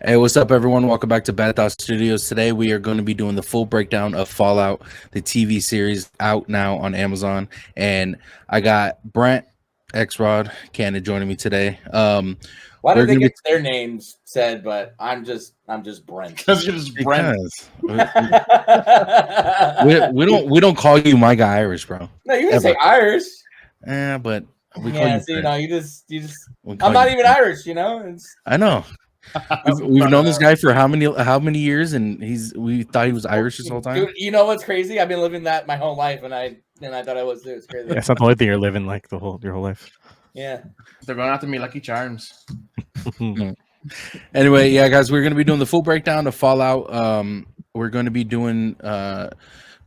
Hey, what's up, everyone? Welcome back to Bad Thought Studios. Today, we are going to be doing the full breakdown of Fallout, the TV series out now on Amazon. And I got Brent, X-Rod, Cannon joining me today. Why we're did they going to get their names said, but I'm just Brent? Because you're just Brent. we don't call you my guy Irish, bro. No, you can say Irish. Yeah, but we call you. So, Brent. you just. I'm not even Brent. Irish, you know. I know. We've known this guy for how many years, and we thought he was Irish this whole time. Dude, you know what's crazy? I've been living that my whole life, and I thought I was too. It's crazy. Yeah, it's not the only thing you're living like your whole life. Yeah, they're going after me, Lucky Charms. Anyway, yeah, guys, we're gonna be doing the full breakdown of Fallout. We're going to be doing a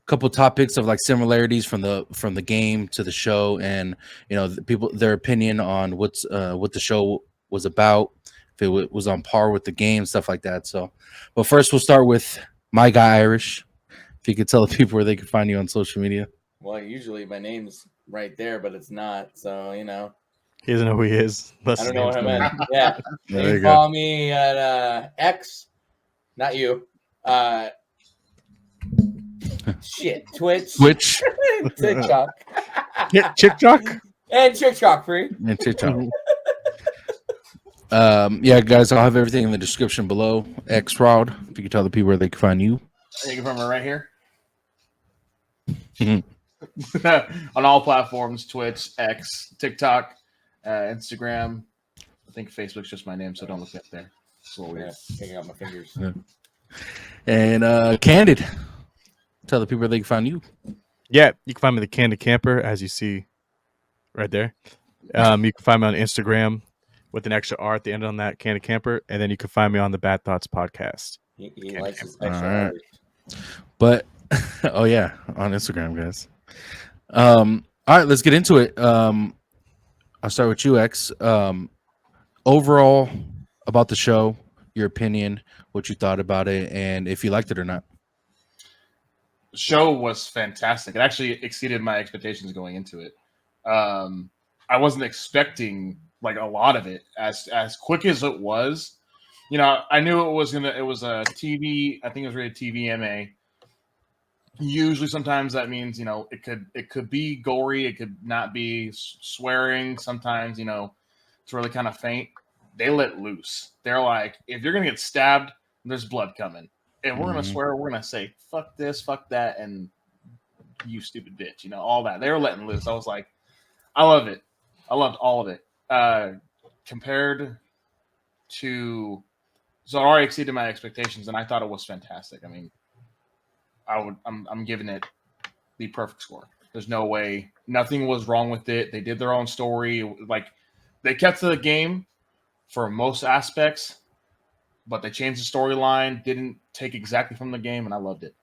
couple topics of like similarities from the game to the show, and their opinion on what the show was about. If it was on par with the game, stuff like that. So, but first we'll start with my guy Irish. If you could tell the people where they can find you on social media. Well, usually my name's right there, but it's not. So he doesn't know who he is. I don't know what I meant. Yeah, you follow me at X, not you. Twitch, TikTok, TikTok, and TikTok free. And TikTok. Yeah, guys, I'll have everything in the description below. X-Rod, if you can tell the people where they can find you. You can find me right here. On all platforms: Twitch, X, TikTok, Instagram. I think Facebook's just my name, so don't look up there. It's a little weird. Taking out my fingers. Yeah. And Candid, tell the people where they can find you. Yeah, you can find me the Candid Camper, as you see right there. You can find me on Instagram with an extra R at the end on that, Candid Camper, and then you can find me on the Bad Thoughts podcast. He likes his extra right. But oh yeah, on Instagram, guys. All right, let's get into it. I'll start with you, X. Overall, about the show, your opinion, what you thought about it, and if you liked it or not. The show was fantastic. It actually exceeded my expectations going into it. I wasn't expecting like a lot of it as quick as it was. I knew it was a TV. I think it was rated TVMA. Usually, sometimes that means it could be gory, it could not be swearing. Sometimes it's really kind of faint. They let loose. They're like, if you're gonna get stabbed, there's blood coming. If we're gonna swear, we're gonna say fuck this, fuck that, and you stupid bitch. All that. They were letting loose. I was like, I love it. I loved all of it. Compared to, so it already exceeded my expectations, and I thought it was fantastic. I mean, I'm giving it the perfect score. There's no way, nothing was wrong with it. They did their own story. Like, they kept to the game for most aspects, but they changed the storyline, didn't take exactly from the game, and I loved it.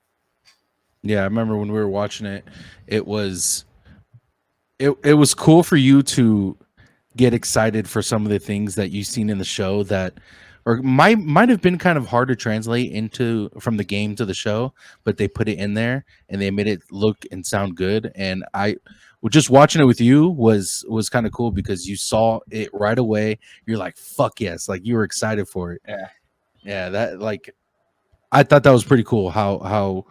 Yeah, I remember when we were watching it, it was cool for you to get excited for some of the things that you've seen in the show that or might have been kind of hard to translate into from the game to the show, but they put it in there and they made it look and sound good. And just watching it with you was kind of cool because you saw it right away. You're like, fuck yes. Like, you were excited for it. Yeah. That, like, I thought that was pretty cool. How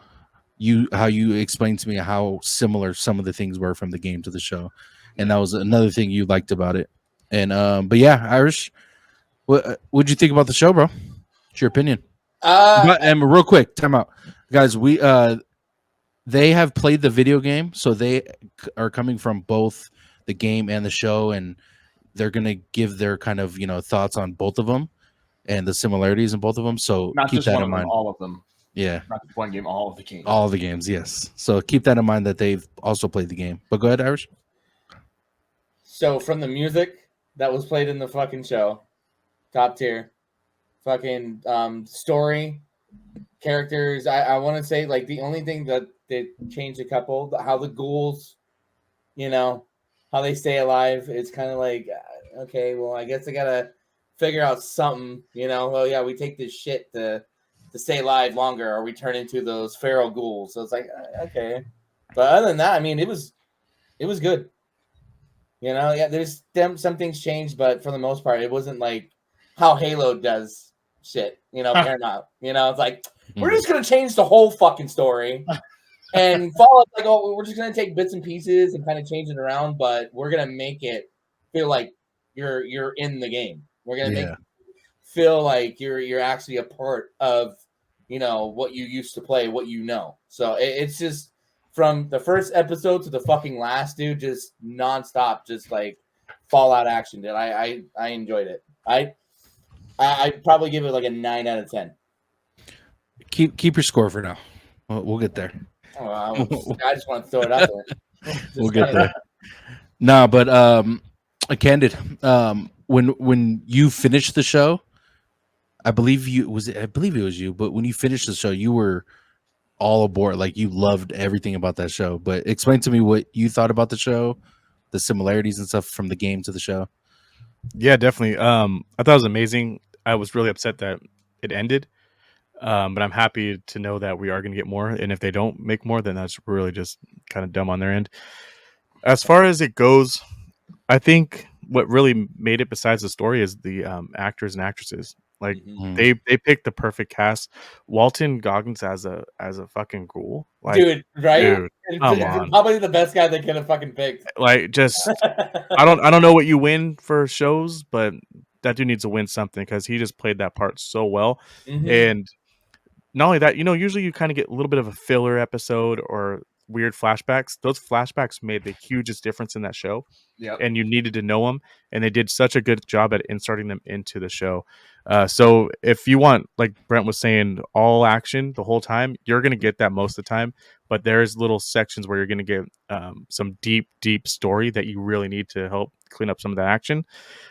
you explained to me how similar some of the things were from the game to the show. And that was another thing you liked about it. And, but yeah, Irish, what'd you think about the show, bro? What's your opinion? And real quick, time out, guys. They have played the video game, so they are coming from both the game and the show, and they're gonna give their kind of thoughts on both of them and the similarities in both of them. So not keep just that one in of them, mind. all of them. Yeah, not just one game, all of the games. All of the games, yes. So keep that in mind that they've also played the game. But go ahead, Irish. So from the music that was played in the fucking show, top tier, fucking story, characters. I want to say like the only thing that they changed a couple, how the ghouls, how they stay alive. It's kind of like, okay, well, I guess I gotta figure out something. Well, yeah, we take this shit to stay alive longer, or we turn into those feral ghouls. So it's like, okay, but other than that, I mean, it was good. Yeah, there's some things changed, but for the most part, it wasn't like how Halo does. shit. Paramount. It's like we're Mhm. just gonna change the whole fucking story. And Fallout's like, oh, we're just gonna take bits and pieces and kind of change it around, but we're gonna make it feel like you're in the game. We're gonna make Yeah. it feel like you're actually a part of what you used to play, what So it's just from the first episode to the fucking last, dude, just nonstop, just like Fallout action, dude. I enjoyed it. I'd probably give it like a 9 out of 10. Keep your score for now. We'll get there. Oh, I just want to throw it out there. We'll get there. Nah, but Candid, when you finished the show, I believe it was you, but when you finished the show, you were all aboard. Like you loved everything about that show. But explain to me what you thought about the show, the similarities and stuff from the game to the show. Yeah, definitely. I thought it was amazing. I was really upset that it ended. But I'm happy to know that we are going to get more. And if they don't make more, then that's really just kind of dumb on their end. As far as it goes, I think what really made it, besides the story, is the actors and actresses. Like Mhm. they picked the perfect cast. Walton Goggins as a fucking ghoul, like, Dude, right? dude, come It's on. probably the best guy they could have fucking picked. Like, just I don't know what you win for shows, but that dude needs to win something because he just played that part so well. Mhm. And not only that, usually you kind of get a little bit of a filler episode or weird flashbacks. Those flashbacks made the hugest difference in that show. Yep. And you needed to know them, and they did such a good job at inserting them into the show. So if you want, like Brent was saying, all action the whole time, you're going to get that most of the time. But there's little sections where you're going to get some deep story that you really need to help clean up some of that action.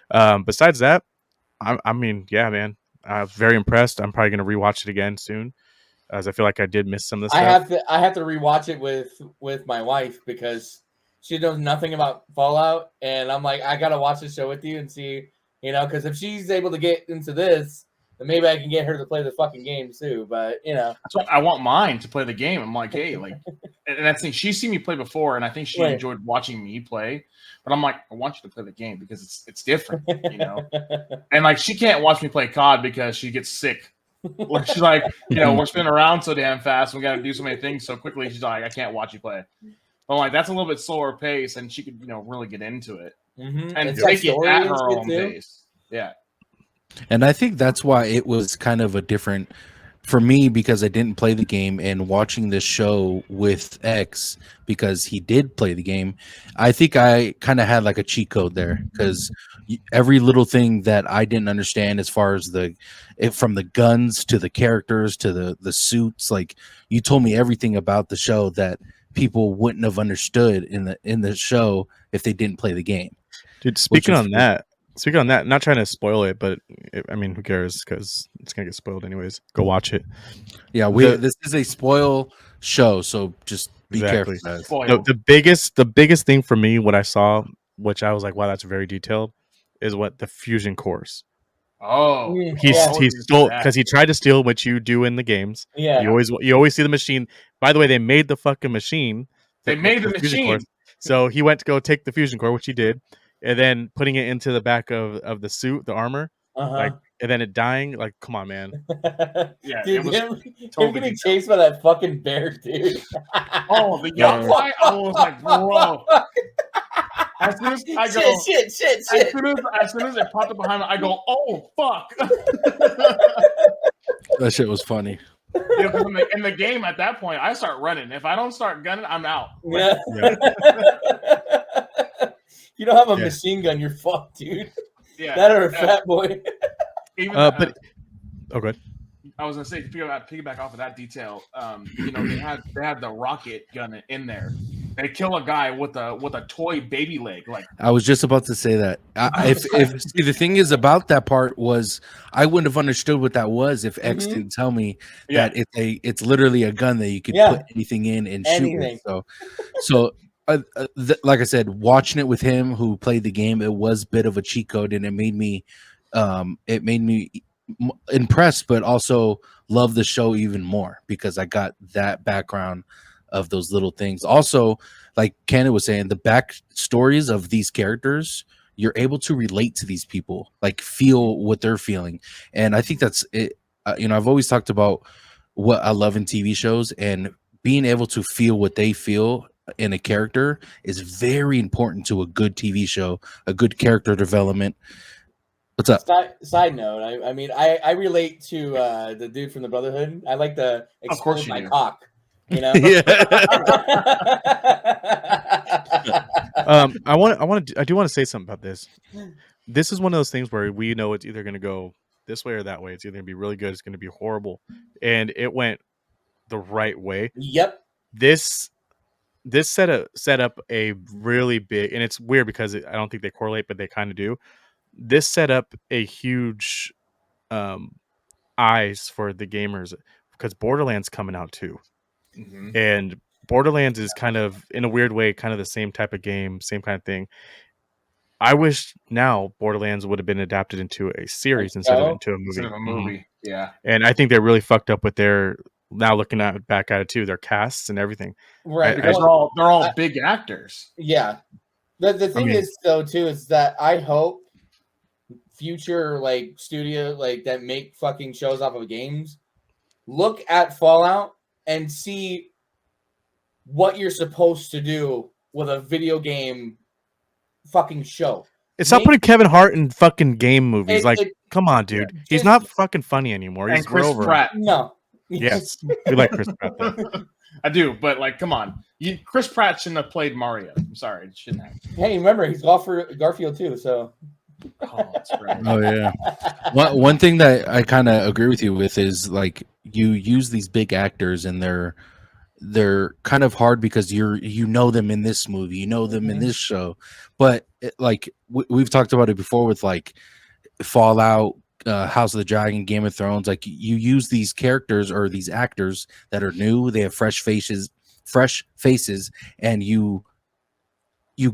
Besides that, I mean, yeah, man, I was very impressed. I'm probably going to rewatch it again soon, as I feel like I did miss some of the stuff. I have to rewatch it with my wife because she knows nothing about Fallout, and I'm like, I gotta watch the show with you and see, because if she's able to get into this, then maybe I can get her to play the fucking game too. But That's why I want mine to play the game. I'm like, hey, like, and that's the thing. She's seen me play before, and I think she Right. enjoyed watching me play. But I'm like, I want you to play the game because it's different, And like, she can't watch me play COD because she gets sick. Like, she's like, we're spinning around so damn fast. We got to do so many things so quickly. She's like, I can't watch you play. But like, that's a little bit slower pace, and she could, really get into it Mhm. and It's like take it story at and her shit, own too. pace. Yeah. And I think that's why it was kind of a different for me, because I didn't play the game, and watching this show with X because he did play the game. I think I kind of had like a cheat code there, because every little thing that I didn't understand, as far as from the guns to the characters to the suits, like you told me everything about the show that people wouldn't have understood in the show if they didn't play the game. Dude, speaking on that, not trying to spoil it, but I mean, who cares? Because it's gonna get spoiled anyways. Go watch it. Yeah, this is a spoil show, so just be Exactly. careful, guys. Spoiled. The biggest thing for me, what I saw, which I was like, wow, that's very detailed, is what the fusion cores. Oh, He Yeah. stole, because he tried to steal what you do in the games. Yeah. You always see the machine. By the way, they made the fucking machine. They made the fusion machine. cores. So he went to go take the fusion core, which he did, and then putting it into the back of the suit, the armor, like, and then it dying. Like, come on, man. Yeah, Dude, it was him totally getting detailed. chased by that fucking bear, dude. Oh, the young guy. I was like, bro. As soon as I go, shit. as soon as it popped up behind me, I go, oh fuck. That shit was funny. Yeah, 'cause in the game at that point, I start running. If I don't start gunning, I'm out. Yeah. Yeah. You don't have a Yeah. machine gun, you're fucked, dude. Yeah, That or a fat boy. even But good. I was gonna say, to piggyback off of that detail, they had the rocket gun in there. They kill a guy with a toy baby leg. Like, I was just about to say that. See, the thing is about that part was I wouldn't have understood what that was if X Mhm. didn't tell me yeah, that it's literally a gun that you could Yeah. put anything in and shoot Anything. with. So like I said, watching it with him who played the game, it was a bit of a cheat code, and it made me impressed, but also love the show even more because I got that background of those little things. Also, like Cannon was saying, the back stories of these characters, you're able to relate to these people, like feel what they're feeling. And I think that's it. I've always talked about what I love in TV shows, and being able to feel what they feel in a character is very important to a good TV show, a good character development. What's up? Side note, I mean, I relate to the dude from the Brotherhood. I like to Of course explode you my do. cock, you know. Yeah. I do want to say something about this. This is one of those things where we know it's either going to go this way or that way. It's either going to be really good, it's going to be horrible, and it went the right way. Yep. This set up a really big, and it's weird because I don't think they correlate, but they kind of do. This set up a huge eyes for the gamers because Borderlands coming out too. Mhm. And Borderlands is kind of, in a weird way, kind of the same type of game, same kind of thing. I wish now Borderlands would have been adapted into a series instead of into a movie. Instead of a movie, yeah. And I think they really fucked up with their, now looking back at it too, their casts and everything. Right. Because they're all big actors. Yeah. The thing mean- is though too is that I hope future like studio like that make fucking shows off of games look at Fallout and see what you're supposed to do with a video game fucking show. It's not putting Kevin Hart in fucking game movies. It- Come on, dude. He's just- not fucking funny anymore. And We're Chris over. Pratt. No. Yes, we like Chris Pratt. Though. I do, but like, come on. Chris Pratt shouldn't have played Mario. I'm sorry, it shouldn't have. Hey, remember he's Garfield too, so Oh, that's right. Oh yeah. One thing that I kind of agree with you with is like you use these big actors and they're kind of hard because you know them in this movie, you know them in this show, but we've talked about it before with like Fallout, House of the Dragon, Game of Thrones. Like you use these characters or these actors that are new, they have fresh faces, and you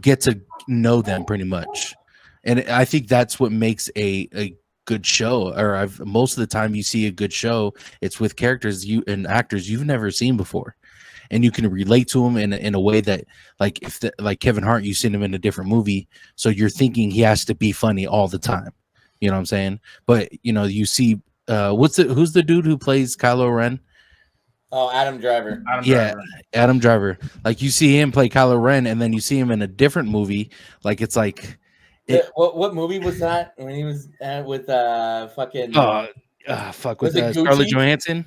get to know them pretty much. And I think that's what makes a good show. Or most of the time you see a good show, it's with characters and actors you've never seen before, and you can relate to them in a way that, like, like Kevin Hart, you've seen him in a different movie, so you're thinking he has to be funny all the time. You know what I'm saying? But you see, who's the dude who plays Kylo Ren? oh, Adam Driver. Adam Driver. Like you see him play Kylo Ren, and then you see him in a different movie. Like it's like, What movie was that when he was with fucking fuck with Was it Scarlett Gucci? Johansson.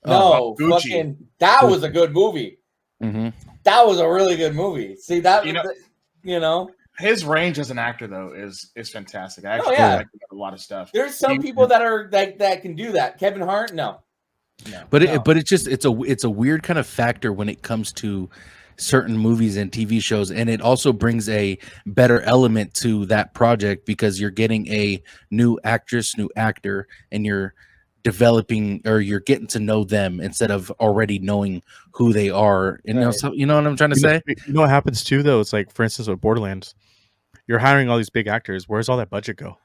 no Gucci. fucking that was a good movie. Mm-hmm. That was a really good movie. See that You know- His range as an actor though is fantastic. I actually yeah. like a lot of stuff. There's some people that are that can do that. Kevin Hart, no. But No. it's a weird kind of factor when it comes to certain movies and TV shows, and it also brings a better element to that project because you're getting a new actress, new actor, and you're developing or you're getting to know them instead of already knowing who they are. And Right. you know what I'm trying to say? You know what happens too, though? It's like, for instance, with Borderlands, you're hiring all these big actors. Where's all that budget go?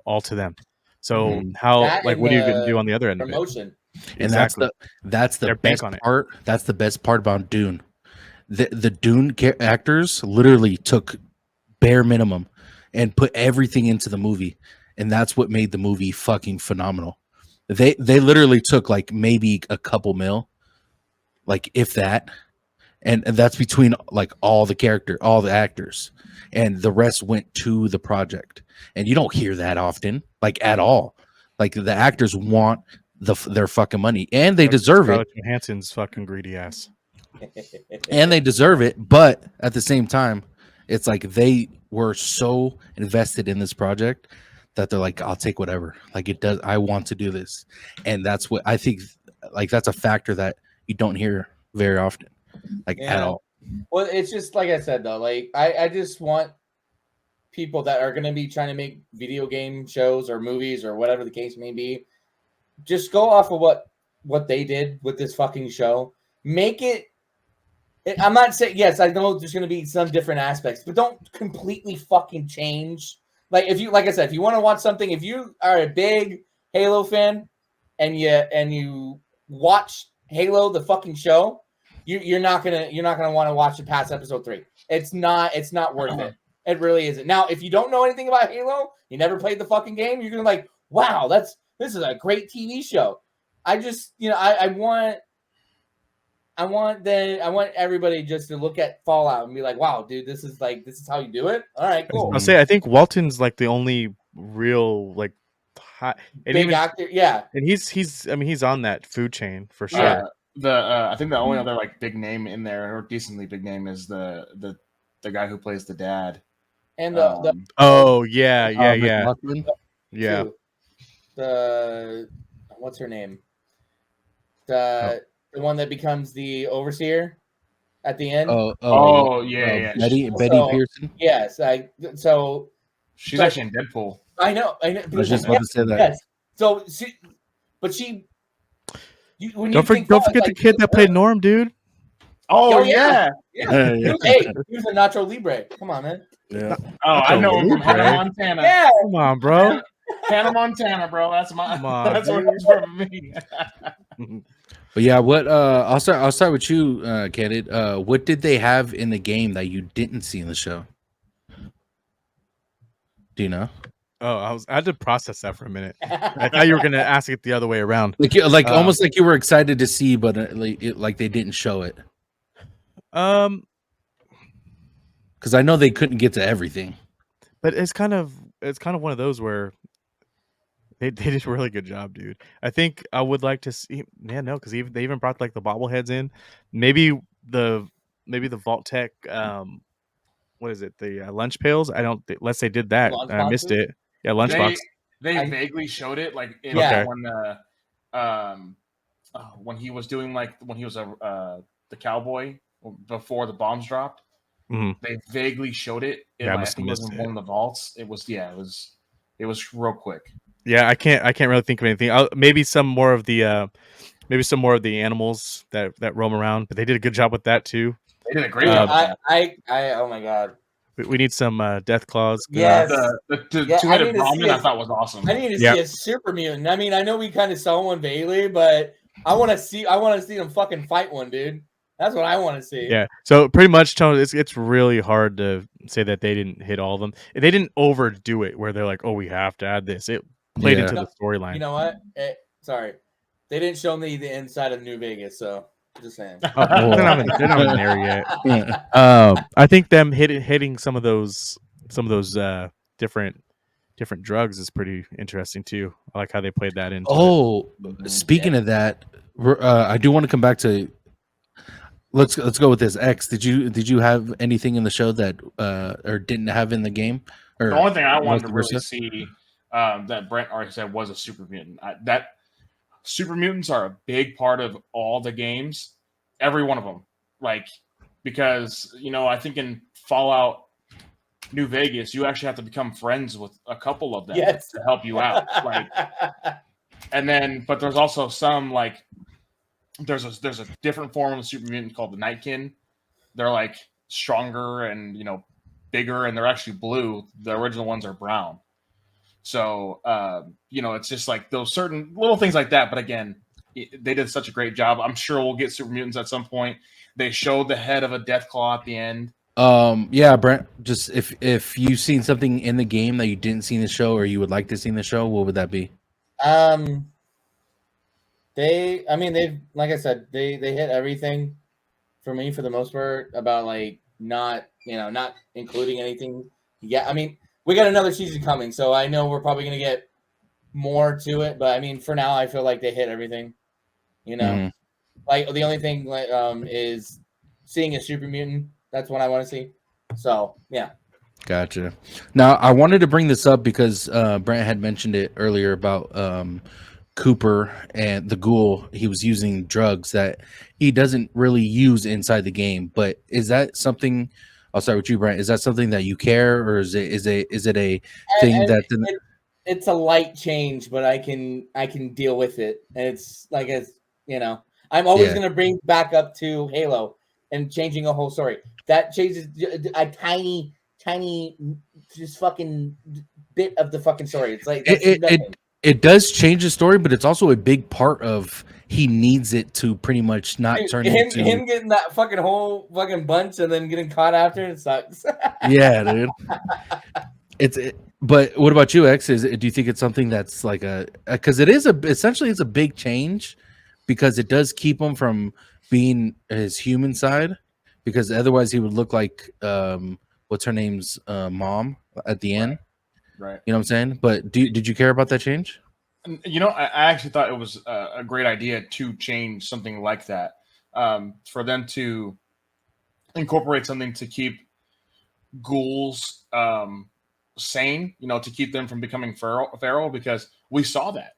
All to them. So Mhm. how, That like, and what are you going to the do on the other end of it? Promotion. And Exactly. that's the They're bank best on it. part. That's the best part about Dune. The Dune actors literally took bare minimum and put everything into the movie, and that's what made the movie fucking phenomenal. They literally took like maybe a couple mil, like if that, and that's between like all the actors, and the rest went to the project. And you don't hear that often, like at all. Like the actors want their fucking money, and they deserve it. Scarlett Johansson's fucking greedy ass. And they deserve it, but at the same time it's like they were so invested in this project that they're like, I'll take whatever, like it does, I want to do this. And that's what I think, like that's a factor that you don't hear very often, like at Yeah. all. Well, it's just like I said though, like I just want people that are gonna be trying to make video game shows or movies or whatever the case may be, just go off of what they did with this fucking show. Make it I'm not saying, yes, I know there's gonna be some different aspects, but don't completely fucking change. Like if you, like I said, if you want to watch something, if you are a big Halo fan and you watch Halo the fucking show, you're not gonna want to watch it past episode 3. It's not worth it. It really isn't. Now, if you don't know anything about Halo, you never played the fucking game, you're gonna be like, wow, this is a great TV show. I just, I want everybody just to look at Fallout and be like, wow, dude, this is how you do it. All right, cool. I'll say I think Walton's like the only real like high, and Big even, actor, yeah. and he's I mean he's on that food chain for sure. I think the only other like big name in there, or decently big name, is the guy who plays the dad. And Oh yeah. McLaughlin? Yeah. too. The what's her name? The one that becomes the overseer at the end. Betty So- Pearson. Yes, She's actually in Deadpool. I know. I was just about to say that. Yes. So Don't forget the kid that played Norm, dude. Oh, Oh, yeah. yeah. Yeah. Hey, he was a Nacho Libre. Come on, man. Yeah. Oh, I know him from Libre. Hannah Montana. Yeah. Come on, bro. Hannah Montana, bro. That's my. Come on, that's what dude. it's from me. But yeah, what I'll start with you, Candid. What did they have in the game that you didn't see in the show? Do you know? Oh, I had to process that for a minute. I thought you were gonna ask it the other way around. Like almost like you were excited to see, but like they didn't show it. But Because I know they couldn't get to everything. it's kind of one of those where they did a really good job, dude. I think I would like to see. Yeah, no, because they even brought like the bobbleheads in. Maybe the Vault Tech. What is it? The lunch pails. Unless they did that. Lunch I missed boxes? it. Yeah, lunchbox. They vaguely showed it, like in Yeah. when he was doing when he was the cowboy before the bombs dropped. Mhm. They vaguely showed it. Yeah, I I must think have it was missed in it. one of the vaults. It was real quick. Yeah, I can't really think of anything. Maybe some more of the animals that roam around, but they did a good job with that too. They did a great Yeah, job. With that. oh my god. We need some death claws. Yes. The Yeah, I two-headed need to see ramen I it. thought was awesome. I need to Yeah. see a super mutant. I mean, I know we kind of saw one vaguely, but I want to see them fucking fight one, dude. That's what I want to see. Yeah. So pretty much, Tony, it's really hard to say that they didn't hit all of them. They didn't overdo it where they're like, oh, we have to add this. It played Yeah. into the storyline. You know what? Sorry, they didn't show me the inside of New Vegas, so just saying. Oh, they're not even there yet. Yeah. I think them hitting some of those different drugs is pretty interesting too. I like how they played that into it. Oh, speaking of that, I do want to come back to. Let's go with this. X, did you have anything in the show that or didn't have in the game? Or The only thing I wanted to vice really versa? see that Brent already said was a super mutant. That super mutants are a big part of all the games, every one of them. Like, because I think in Fallout New Vegas, you actually have to become friends with a couple of them Yes. to help you out. Like, and then, but there's also some like there's a different form of the super mutant called the Nightkin. They're like stronger and bigger, and they're actually blue. The original ones are brown. So it's just like those certain little things like that. But again, they did such a great job. I'm sure we'll get super mutants at some point. They showed the head of a Deathclaw at the end. Yeah, Brent, just if you've seen something in the game that you didn't see in the show or you would like to see in the show, what would that be? They've like I said, they hit everything for me for the most part about like not including anything. Yeah, I mean, we got another season coming, so I know we're probably gonna get more to it, but I mean, for now, I feel like they hit everything. Mhm. Like the only thing is seeing a super mutant. That's what I want to see. So yeah. Gotcha. Now I wanted to bring this up because Brent had mentioned it earlier about Cooper and the ghoul. He was using drugs that he doesn't really use inside the game. But is that something? I'll start with you, Brent. Is that something that you care, or is it a thing And that? it's a light change, but I can deal with it. And it's like I'm always Yeah. gonna bring back up to Halo and changing a whole story. That changes a tiny just fucking bit of the fucking story. It's like that's nothing. it does change the story, but it's also a big part of he needs it to pretty much not Dude, turn him into. getting that fucking whole fucking bunch and then getting caught after it sucks. Yeah, dude. But what about you, X? Do you think it's something that's like because it is essentially it's a big change because it does keep him from being his human side, because otherwise he would look like what's her name's mom at the end. Right. You know what I'm saying? But did you care about that change? You know, I actually thought it was a great idea to change something like that, for them to incorporate something to keep ghouls sane, you know, to keep them from becoming feral, because we saw that.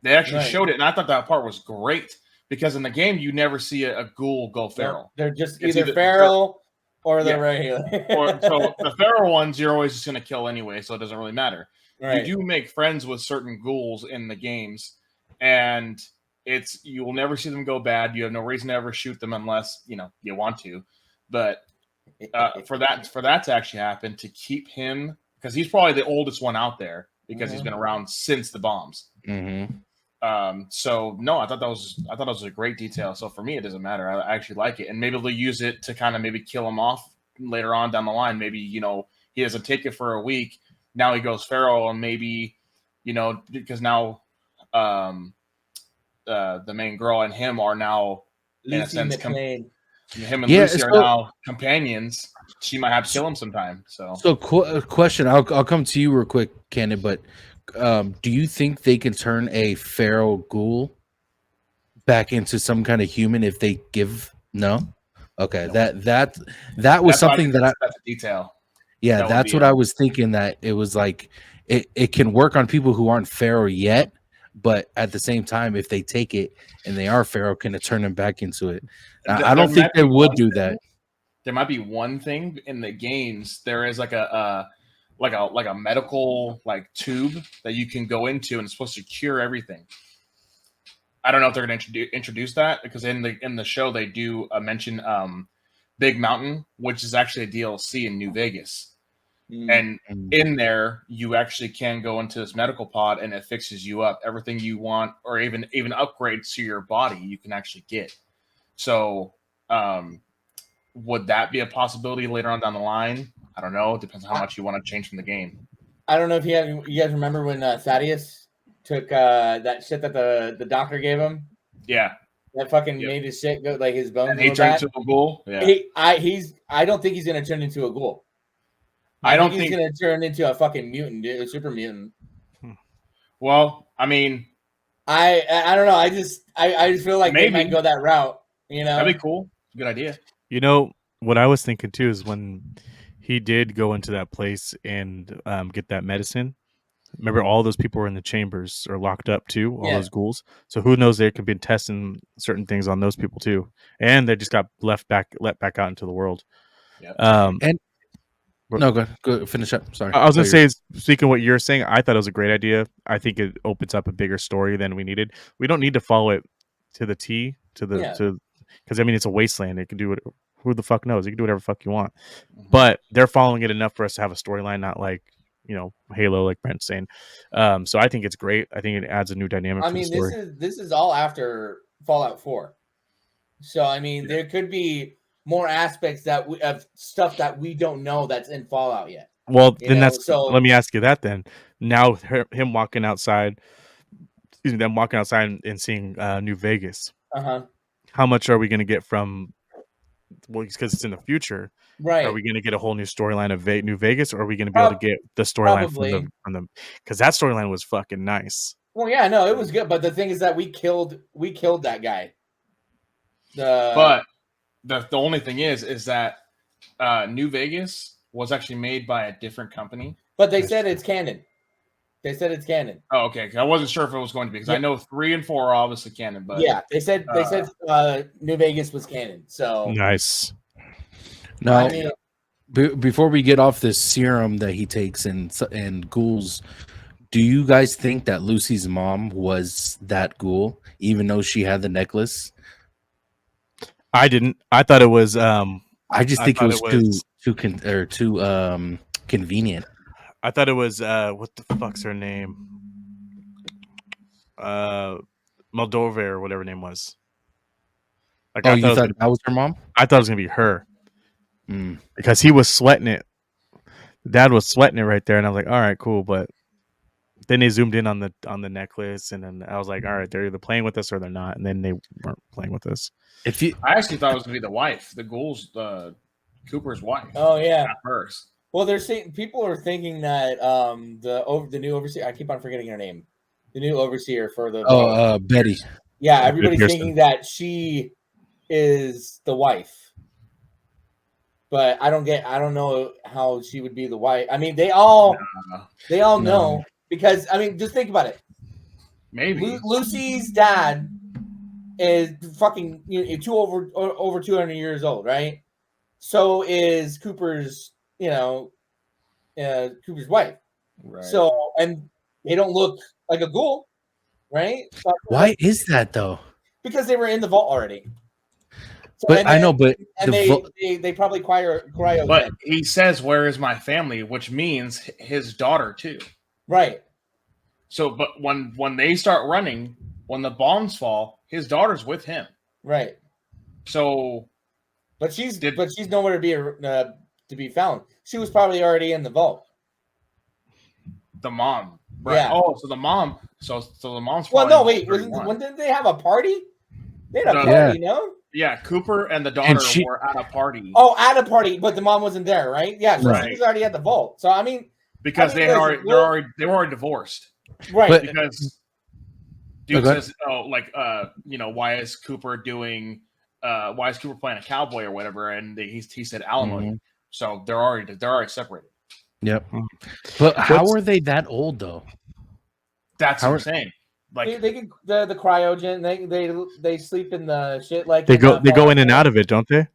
They actually Right. showed it, and I thought that part was great, because in the game you never see a ghoul go feral. They're just It's either feral or they're Yeah. regular. So the feral ones you're always just going to kill anyway, so it doesn't really matter. Right. You do make friends with certain ghouls in the games, and you will never see them go bad. You have no reason to ever shoot them unless you want to. But for that to actually happen, to keep him, because he's probably the oldest one out there, because he's been around since the bombs. Mm-hmm. So no, I thought that was a great detail. So for me, it doesn't matter. I actually like it, and maybe they'll use it to kind of maybe kill him off later on down the line. Maybe he doesn't take it for a week. Now he goes feral, and maybe because now the main girl and him are now in a Lucy sense McLean. him and Yeah, Lucy are now companions. She might have to kill him sometime. So question. I'll come to you real quick, Cannon. But do you think they can turn a feral ghoul back into some kind of human if they give? No. Okay, No. that was that's something that that's a detail. yeah, that would that's be what it. I was thinking, that it was like it can work on people who aren't feral yet, but at the same time, if they take it and they are feral, can it turn them back into it? I don't think they would do that. There might be one thing in the games. There is like a medical tube that you can go into, and it's supposed to cure everything. I don't know if they're going to introduce that, because in the show they do mention Big Mountain, which is actually a DLC in New Vegas. And in there, you actually can go into this medical pod, and it fixes you up. Everything you want, or even upgrades to your body, you can actually get. So, would that be a possibility later on down the line? I don't know. It depends on how much you want to change from the game. I don't know if you guys remember when Thaddeus took that shit that the doctor gave him. Yeah, That fucking made his shit go, like his bones. and he go turned back. into a ghoul. Yeah, I don't think he's gonna turn into a ghoul. I don't he's think gonna turn into a fucking mutant, dude, a super mutant. Well, I mean, I don't know. I just feel like they Maybe. might go that route. that'd be cool. Good idea. You know what I was thinking too is when he did go into that place and get that medicine. Remember, all those people were in the chambers or locked up too. All Yeah. those ghouls. So who knows? They could be testing certain things on those people too, and they just got let back out into the world. Yep. No, go finish up. Sorry. I was gonna say, speaking of what you're saying, I thought it was a great idea. I think it opens up a bigger story than we needed. We don't need to follow it to the T because I mean it's a wasteland. It can do it. Who the fuck knows? You can do whatever the fuck you want. But they're following it enough for us to have a storyline, not like Halo, like Brent's saying. So I think it's great. I think it adds a new dynamic. I to mean, the story. this is all after Fallout 4. So I mean, there could be more aspects of stuff that we don't know that's in Fallout yet. Well, then let me ask you that then. Now him walking outside, them walking outside and seeing New Vegas. How much are we going to get from? Well, because it's in the future, right? Are we going to get a whole new storyline of New Vegas, or are we going to be able to get the storyline from the? Because that storyline was fucking nice. Well, yeah, no, it was good, but the thing is that we killed that guy. But the only thing is that New Vegas was actually made by a different company. But they said it's canon. Oh, okay. I wasn't sure if it was going to be, because I know 3 and 4 are obviously canon, but yeah, they said New Vegas was canon. So nice. Now, before we get off this serum that he takes and ghouls, do you guys think that Lucy's mom was that ghoul, even though she had the necklace? I didn't. I thought it was. I just think it was too convenient. I thought it was what the fuck's her name? Moldova or whatever her name was. Like Oh, I you thought, thought that was her mom? I thought it was gonna be her Mm. because he was sweating it. Dad was sweating it right there, and I was like, all right, cool. But then they zoomed in on the necklace, and then I was like, all right, they're either playing with us or they're not. And then they weren't playing with us. If you I actually thought it was gonna be the wife, the Ghoul's Cooper's wife. Oh yeah. At first. Well, they're saying people are thinking that the new overseer. I keep on forgetting her name. The new overseer for the. Betty. Yeah, everybody's Pearson. thinking that she is the wife, but I don't know how she would be the wife. I mean, they all No. know because I mean, just think about it. Maybe. Lucy's dad is fucking over 200 years old, right? So is Cooper's, Cooper's wife. Right. So and they don't look like a ghoul, right? So, Why is that though? because they were in the vault already. So, But and I then- know, but and they probably cryo. But he says, "Where is my family?" Which means his daughter too. Right. So, but when they start running, when the bombs fall, his daughter's with him. Right. So, But she's nowhere to be found. She was probably already in the vault. the mom, right? Yeah. Oh, so the mom, so the mom's. Well, probably no, wait. 31. When did they have a party? They had a No. party, no? Yeah, Cooper and the daughter she- were at a party Oh, at a party, but the mom wasn't there, right? Yeah, so Right. she was already at the vault. So I mean, because I mean, they listen, were already divorced. right? But- Because dude Okay. says, why is Cooper doing? Why is Cooper playing a cowboy or whatever? And he said alimony. Mhm. So they're already separated. Yep. But how are they that old though? That's How what are- I'm saying. Like they get the cryogen. They sleep in the shit like They in, go in and out of it, don't they?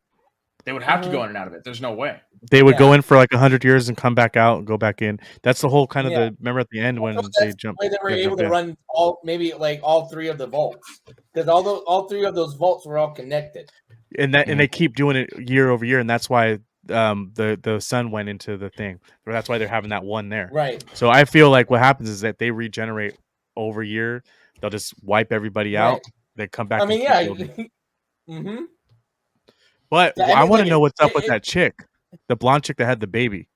they would have to Mhm. go in and out of it. There's no way. They would Yeah. go in for like 100 years and come back out and go back in. That's the whole kind of Yeah. the. Remember at the end when That's they the jump. way they were yeah, able jump to in. run all three of the vaults because all three of those vaults were all connected. and they keep doing it year over year, and that's why the son went into the thing. Or that's why they're having that one there. Right. So I feel like what happens is that they regenerate over year. They'll just wipe everybody out. Right. They come back. I mean, and yeah. keep building. Mm-hmm. But Yeah, I I mean, want to like, know what's up it- with that chick, the blonde chick that had the baby.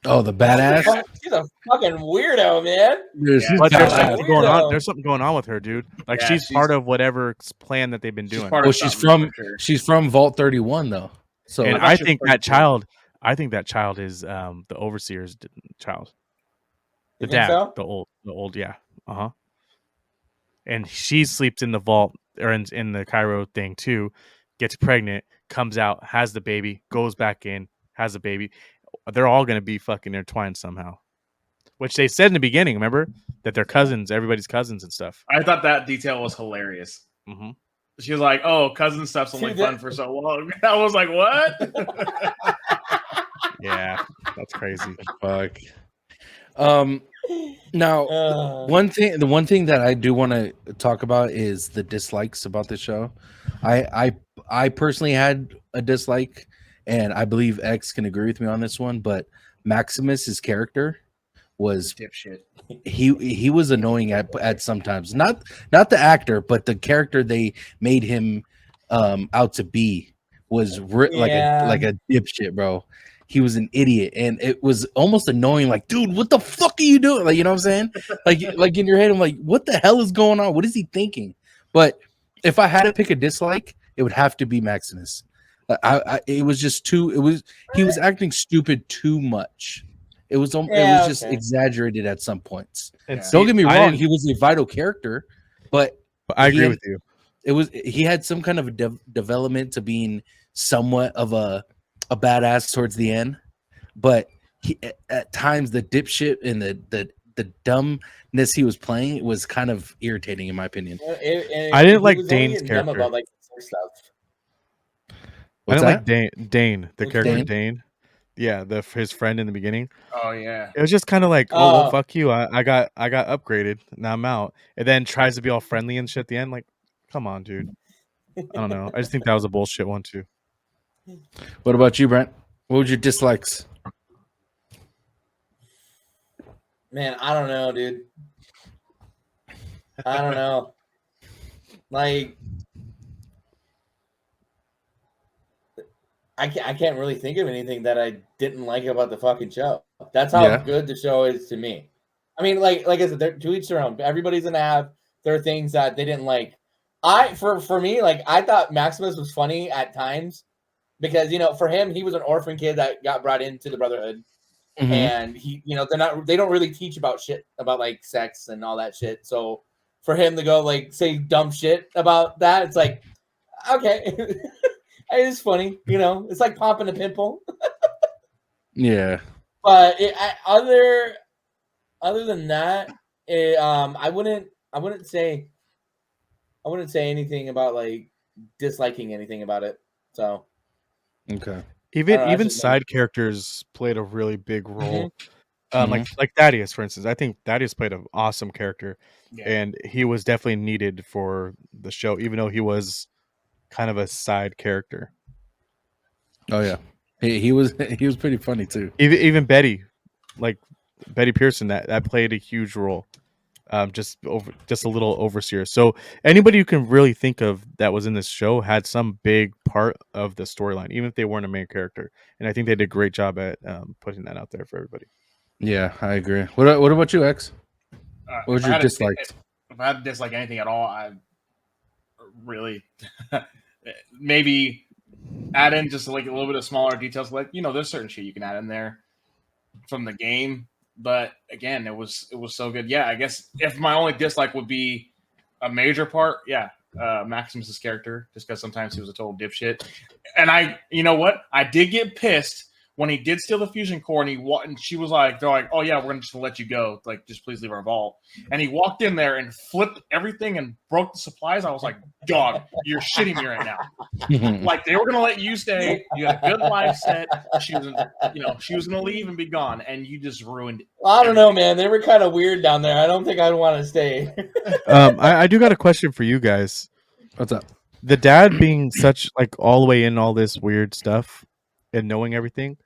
Oh, the badass. She's a fucking weirdo, man. Dude, Yeah. she's But there's badass. something going on. Weirdo. There's something going on with her, dude. Like Yeah, she's she's- part of whatever plan that they've been She's doing. part Well, of she's something, from for sure. she's from Vault 31 though. So And thought I she was think pretty that cool. child. I think that child is the overseer's child. The You think dad, so? the old, yeah, And she sleeps in the vault or in the Cairo thing too. Gets pregnant, comes out, has the baby, goes back in, has a baby. They're all gonna be fucking intertwined somehow. Which they said in the beginning. Remember that they're cousins, everybody's cousins and stuff. I thought that detail was hilarious. Mm-hmm. She was like, "Oh, cousin stuff's only See, fun for so long." I was like, "What?" Yeah, that's crazy. fuck. Now Uh, the one thing that I do want to talk about is the dislikes about the show. I personally had a dislike, and I believe X can agree with me on this one. But Maximus's character was Dipshit. he was annoying at sometimes. Not the actor, but the character they made him out to be was Yeah. like a dipshit, bro. He was an idiot, and it was almost annoying. Like, dude, what the fuck are you doing? Like, you know what I'm saying? like in your head, I'm like, what the hell is going on? What is he thinking? But if I had to pick a dislike, it would have to be Maximus. It was just he was acting stupid too much. It was just okay. exaggerated at some points. And Yeah. Don't get me I wrong, didn't- he was a vital character, but I he agree had- with you. he had some kind of a development to being somewhat of a badass towards the end, but at times the dipshit and the dumbness he was playing was kind of irritating in my opinion. I didn't he like was only Dane's dumb character. about like sex stuff. What's I that? didn't like Dane, the Who's character Dane? Dane. Yeah, his friend in the beginning. Oh yeah. It was just kind of like, oh, well, Oh. fuck you. I got upgraded. Now I'm out. And then tries to be all friendly and shit at the end. Like, come on, dude. I don't know. I just think that was a bullshit one too. What about you, Brent? What would your dislikes? Man, I don't know, dude. I don't know. Like, I can't really think of anything that I didn't like about the fucking show. That's how Yeah. good the show is to me. I mean, like I said, they're to each their own. Everybody's gonna have their things that they didn't like. For me, like I thought Maximus was funny at times because for him, he was an orphan kid that got brought into the Brotherhood, Mhm. and they don't really teach about shit about like sex and all that shit. So for him to go like say dumb shit about that, it's like okay. It's funny, It's like popping a pimple. Yeah. But other than that, I wouldn't say anything about like disliking anything about it. So Okay. Even I don't know, even that's just side characters played a really big role. Mhm. Like Thaddeus, for instance. I think Thaddeus played an awesome character, Yeah. and he was definitely needed for the show, even though he was kind of a side character. Oh yeah. He was he was pretty funny too. Even Betty, like Betty Pearson, that played a huge role. Just a little overseer. So anybody you can really think of that was in this show had some big part of the storyline, even if they weren't a main character. And I think they did a great job at putting that out there for everybody. Yeah, I agree. What about you, X? What was If I your had to dislikes? if I had to dislike anything at all, I really maybe add in just like a little bit of smaller details. Like there's certain shit you can add in there from the game, but again, it was so good. Yeah, I guess if my only dislike would be a major part, Maximus's character, just because sometimes he was a total dipshit. And you know what? I did get pissed when he did steal the fusion core, and she was like, they're like, oh yeah, we're gonna just let you go, like just please leave our vault. And he walked in there and flipped everything and broke the supplies. I was like, dog, you're shitting me right now. Like they were gonna let you stay. You had a good life set. She was gonna leave and be gone, and you just ruined. I don't know, man. They were kind of weird down there. I don't think I'd want to stay. I do got a question for you guys. What's up? The dad being such like all the way in all this weird stuff and knowing everything,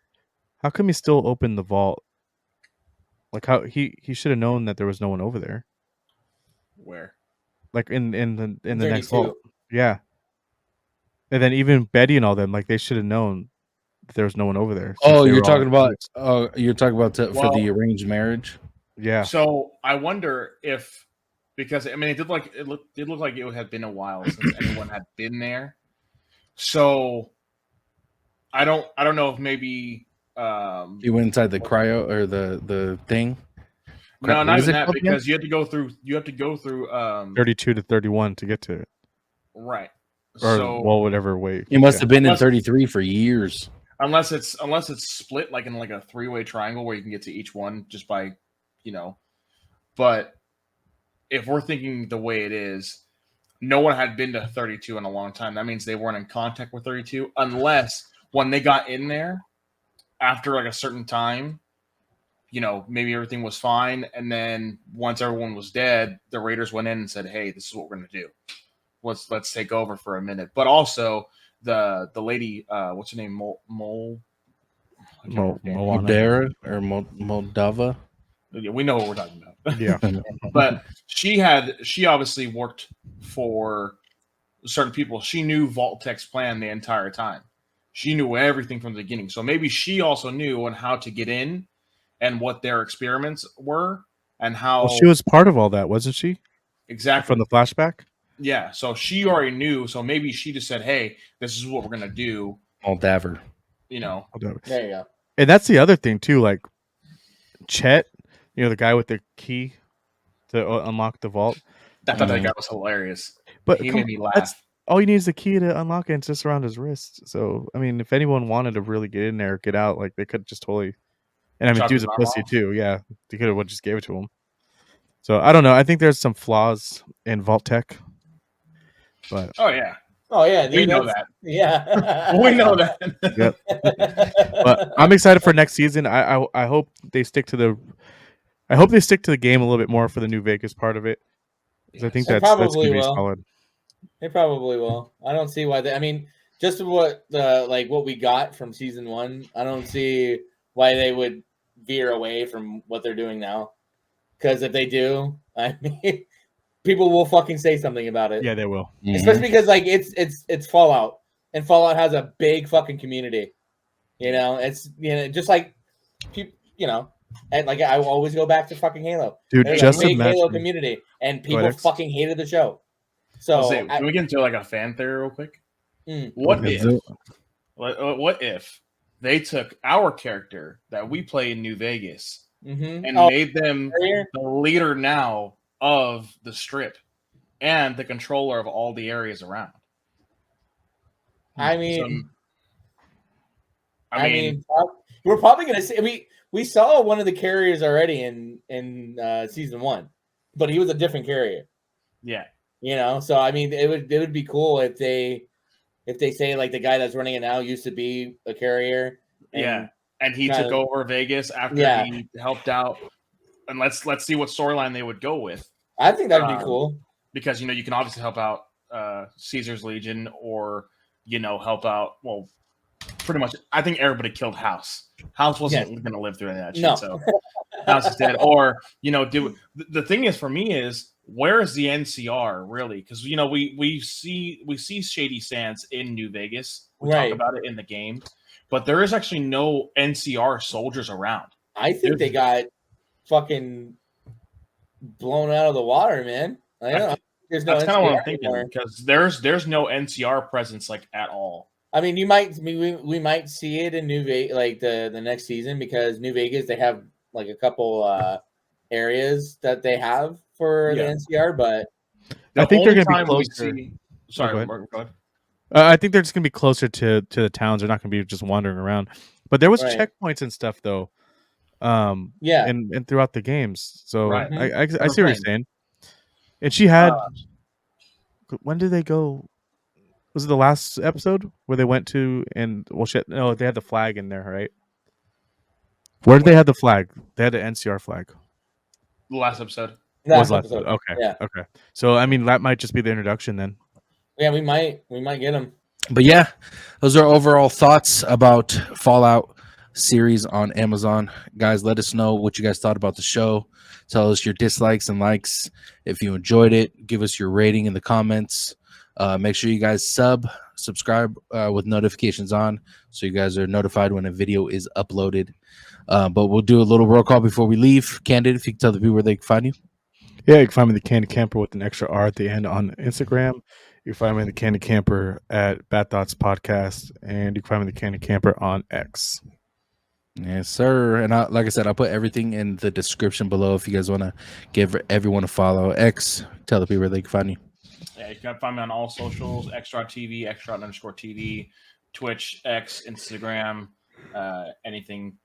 how come he still opened the vault? Like how he should have known that there was no one over there. Where? Like in the next 32. vault. Yeah. And then even Betty and all them, like they should have known that there was no one over there. since Oh, they you're were all talking about kids. for the arranged marriage. Yeah. So I wonder if because I mean it did look like it had been a while since anyone had been there. So I don't know if maybe He went inside the cryo or the thing. no, What not is even it that called again? because you have to go through 32 to 31 to get to it. right. Or So whatever way. He must have been in Unless- 33 for years. unless it's split like in like a three-way triangle where you can get to each one just by but if we're thinking the way it is, no one had been to 32 in a long time. That means they weren't in contact with 32 unless when they got in there after like a certain time, maybe everything was fine, and then once everyone was dead, the Raiders went in and said, hey, this is what we're going to do. Let's take over for a minute. But also the lady, what's her name? Moldera Moldera or Moldova. We know what we're talking about. Yeah. But she obviously worked for certain people. She knew Vault-Tech's plan the entire time. She knew everything from the beginning. So maybe she also knew on how to get in and what their experiments were and how Well, she was part of all that, wasn't she? exactly From the flashback? yeah. So she already knew. So maybe she just said, "Hey, this is what we're gonna do." Moldaver. Whatever. There you go. And that's the other thing too, like Chet, the guy with the key to unlock the vault. I thought that guy was hilarious. But He come made me on, laugh. that's all you need is the key to unlock it. And it's just around his wrist. So I mean, if anyone wanted to really get in there, get out, like they could just totally. And I mean, Chop dude's his a arm pussy off? too. Yeah, they could have just gave it to him. So I don't know. I think there's some flaws in Vault-Tech, but Oh yeah, Oh yeah, we dude, know that's- that. Yeah, We know that. Yep. but I'm excited for next season. I hope they stick to the game a little bit more for the New Vegas part of it. 'Cause I think They that's going probably to be will. solid. They probably will. I don't see why they. I mean, just what what we got from season 1. I don't see why they would veer away from what they're doing now. Because if they do, I mean, people will fucking say something about it. Yeah, they will. Especially because like it's Fallout, and Fallout has a big fucking community. You know, it's just like and like I will always go back to fucking Halo. Dude, There's just a big Halo imagine. community, and Go people ahead, X. fucking hated the show. I'll So say, can we get into like a fan theory real quick? Mm. What Okay, if? so- What if they took our character that we play in New Vegas mhm. and Oh, made them Carrier? the leader now of the strip and the controller of all the areas around? I mean, I mean, we're probably gonna see. We saw one of the carriers already in season 1, but he was a different carrier. yeah, You know, so I mean, it would be cool if they say like the guy that's running it now used to be a carrier. yeah. And he kind took of- over Vegas after Yeah. he helped out. And let's see what storyline they would go with, I think that'd be cool. because you can obviously help out Caesar's Legion, or help out. Well, pretty much, I think everybody killed House. House wasn't going to live through any of that shit, No. so House is dead. Or the thing is for me is, where is the NCR really? Because we see Shady Sands in New Vegas. We Right. talk about it in the game, but there is actually no NCR soldiers around. I think they got fucking blown out of the water, man. I don't know. There's no That's kind of what I'm NCR thinking, anymore. because there's no NCR presence like at all. I mean, we might see it in New Vegas, like the next season, because New Vegas, they have like a couple areas that they have for Yeah. the NCR, but I think they're only gonna be time we closer. see- Sorry, go ahead. Mark, go ahead. I think they're just gonna be closer to the towns. They're not gonna be just wandering around. But there was Right. checkpoints and stuff though. yeah, And throughout the games. So Right. I see what We're you're saying. And she had. When did they go? Was it the last episode where they went to and no, they had the flag in there, right? Where did they have the flag? They had the NCR flag. The last episode. Was last last episode. Okay. Yeah. Okay. So I mean that might just be the introduction then. Yeah, we might get them. But yeah, those are overall thoughts about Fallout series on Amazon. Guys, let us know what you guys thought about the show. Tell us your dislikes and likes. If you enjoyed it, give us your rating in the comments. Make sure you guys subscribe with notifications on, so you guys are notified when a video is uploaded. But we'll do a little roll call before we leave. Candid, if you can tell the people where they can find you. Yeah, you can find me the Candy Camper with an extra R at the end on Instagram. You can find me the Candy Camper at Bad Thoughts Podcast, and you can find me the Candy Camper on X. Yes, sir. And like I said, I'll put everything in the description below if you guys want to give everyone a follow. X, tell the people where they can find you. Yeah, you can find me on all socials: XTRA TV, XTRA_TV, Twitch, X, Instagram, anything.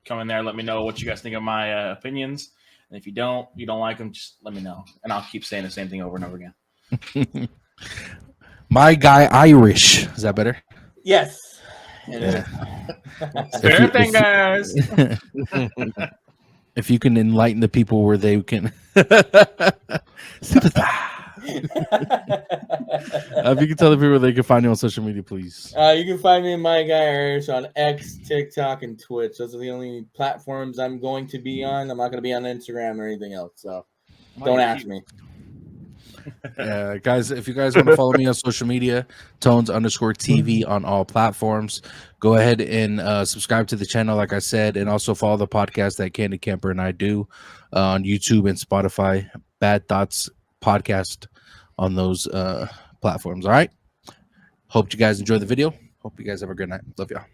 Come in there. Let me know what you guys think of my opinions. And if you don't like them, just let me know, and I'll keep saying the same thing over and over again. My guy Irish. Is that better? Yes. Yeah. Fair thing, guys. If you can enlighten the people where they can if you can tell the people where they can find you on social media, please. You can find me and my guy Irish on X, TikTok, and Twitch. Those are the only platforms I'm going to be on. I'm not going to be on Instagram or anything else. So don't ask me. Guys, if you guys want to follow me on social media, Tones_TV on all platforms. Go ahead and subscribe to the channel, like I said, and also follow the podcast that Candy Camper and I do on YouTube and Spotify. Bad Thoughts Podcast on those platforms. All right. Hope you guys enjoy the video. Hope you guys have a good night. Love y'all.